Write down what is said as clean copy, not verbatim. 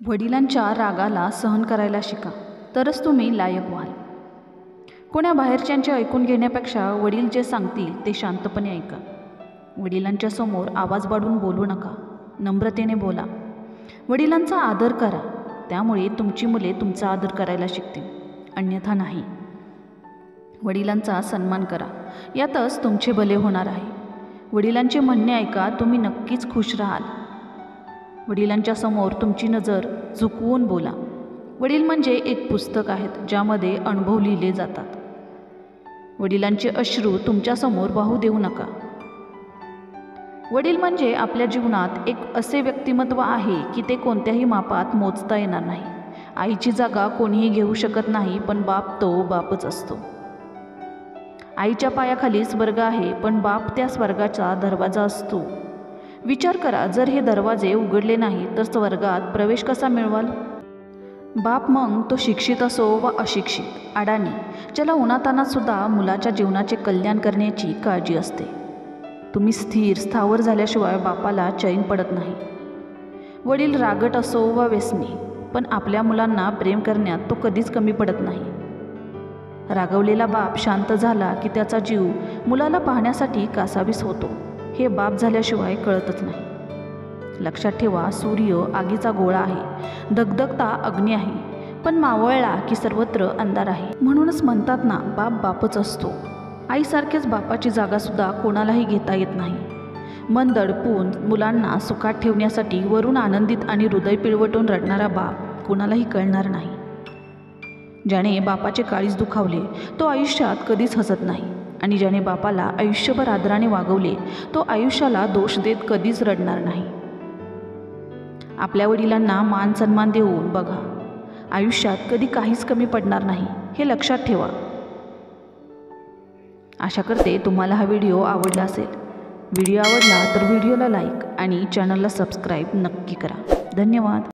वडिलांच्या रागाला सहन करायला शिका, तरच तुम्ही लायक व्हाल. कोण्या बाहेरच्यांचे ऐकून घेण्यापेक्षा वडील जे सांगतील ते शांतपणे ऐका. वडिलांच्या समोर आवाज वाढवून बोलू नका, नम्रतेने बोला. वडिलांचा आदर करा, त्यामुळे तुमची मुले तुमचा आदर करायला शिकतील, अन्यथा नाही. वडिलांचा सन्मान करा, यातच तुमचे भले होणार आहे. वडिलांचे म्हणणे ऐका, तुम्ही नक्कीच खुश राहाल. वडिलांच्या समोर तुमची नजर झुकवून बोला. वडील म्हणजे एक पुस्तक आहेत ज्यामध्ये अनुभव लिहिले जातात. वडिलांचे अश्रू तुमच्यासमोर वाहू देऊ नका. वडील म्हणजे आपल्या जीवनात एक असे व्यक्तिमत्व आहे की ते कोणत्याही मापात मोजता येणार नाही. आईची जागा कोणीही घेऊ शकत नाही, पण बाप तो बापच असतो. आईच्या पायाखाली स्वर्ग आहे, पण बाप त्या स्वर्गाचा दरवाजा असतो. विचार करा, जर हे दरवाजे उघडले नाही तर स्वर्गात प्रवेश कसा मिळवाल? बाप मग तो शिक्षित असो वा अशिक्षित, अडाणी, ज्याला उन्हातानात सुद्धा मुलाच्या जीवनाचे कल्याण करण्याची काळजी असते. तुम्ही स्थिर स्थावर झाल्याशिवाय बापाला चैन पडत नाही. वडील रागट असो वा व्यसनी, पण आपल्या मुलांना प्रेम करण्यात तो कधीच कमी पडत नाही. रागवलेला बाप शांत झाला की त्याचा जीव मुलाला पाहण्यासाठी कासावीस होतो. हे बाप झाल्याशिवाय कळतच नाही. लक्षात ठेवा, सूर्य आगीचा गोळा आहे, धगधगता अग्नी आहे, पण मावळला की सर्वत्र अंधार आहे. म्हणूनच म्हणतात ना, बाप बापच असतो. आईसारखेच बापाची जागासुद्धा कोणालाही घेता येत नाही. मन दडपून मुलांना सुखात ठेवण्यासाठी वरून आनंदित आणि हृदय पिळवटून रडणारा बाप कोणालाही कळणार नाही. ज्याने बापाचे काळीज दुखावले तो आयुष्यात कधीच हसत नाही, आणि ज्याने बापाला आयुष्यभर आदराने वागवले तो आयुष्याला दोष देत कधीच रडणार नाही. आपल्या वडिलांना मान सन्मान देऊन बघा, आयुष्यात कधी काहीच कमी पडणार नाही, हे लक्षात ठेवा. आशा करते तुम्हाला हा व्हिडिओ आवडला असेल. व्हिडिओ आवडला तर व्हिडिओला लाईक आणि चॅनलला सबस्क्राईब नक्की करा. धन्यवाद.